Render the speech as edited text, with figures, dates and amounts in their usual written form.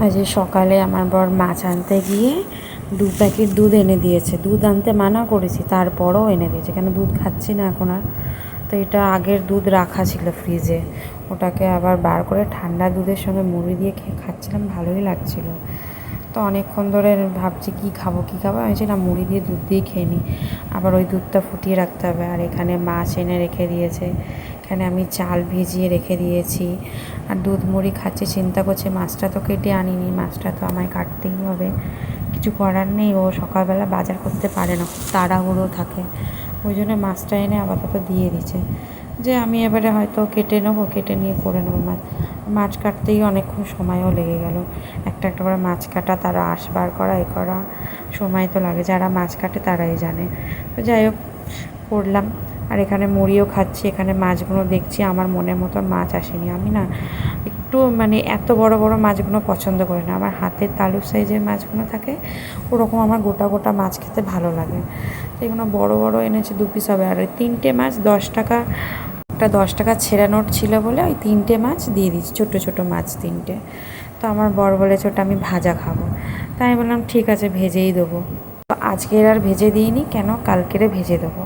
আজ সকালে আমার বর মাছ আনতে গিয়ে 2 প্যাকেট দুধ এনে দিয়েছে। দুধ আনতে মানা করেছি, তারপরও এনে দিয়েছে। কেন দুধ খাচ্ছি না এখন আর। তো এটা আগের দুধ রাখা ছিল ফ্রিজে, ওটাকে আবার বার করে ঠান্ডা দুধের সঙ্গে মুড়ি দিয়ে খাচ্ছিলাম, ভালোই লাগছিল। তো অনেকক্ষণ ধরে ভাবছি কী খাবো আমি না মুড়ি দিয়ে দুধ দিয়ে খেয়ে নিই। আবার ওই দুধটা ফুটিয়ে রাখতে হবে। আর এখানে মাছ এনে রেখে দিয়েছে, এখানে আমি চাল ভিজিয়ে রেখে দিয়েছি। আর দুধ মুড়ি খাচ্ছি, চিন্তা করছি মাছটা তো কেটে আনিনি, মাছটা তো আমায় কাটতেই হবে। কিছু করার নেই, ও সকালবেলা বাজার করতে পারে না, খুব তাড়াহুড়ো থাকে, ওই জন্য মাছটা এনে আপাতত দিয়ে দিচ্ছে যে আমি এবারে হয়তো কেটে নেবো, কেটে নিয়ে করে নেবো। মাছ কাটতেই অনেকক্ষণ সময়ও লেগে গেল। একটা একটা করে মাছ কাটা, তারা আসবার করা, এ করা, সময় তো লাগে। যারা মাছ কাটে তারাই জানে। তো যাই হোক করলাম। আর এখানে মুড়িও খাচ্ছি। এখানে মাছগুলো দেখছি আমার মনের মতন মাছ আসেনি। আমি না একটু এত বড় বড় মাছগুলো পছন্দ করি না। আমার হাতের তালুর সাইজের মাছগুলো থাকে, ওরকম আমার গোটা গোটা মাছ খেতে ভালো লাগে। তো এগুলো বড় বড় এনেছে 2 পিস হবে। আর ওই 3টে মাছ 10 টাকা, একটা 10 টাকা ছেঁড়া নোট ছিল বলে ওই 3টে মাছ দিয়ে দিচ্ছি, ছোটো ছোটো মাছ 3টে। তো আমার বর বলেছে ওটা আমি ভাজা খাবো। তাই আমি বললাম ঠিক আছে ভেজেই দেবো। তো আজকের আর ভেজে দিইনি, কেন কালকেরে ভেজে দেবো।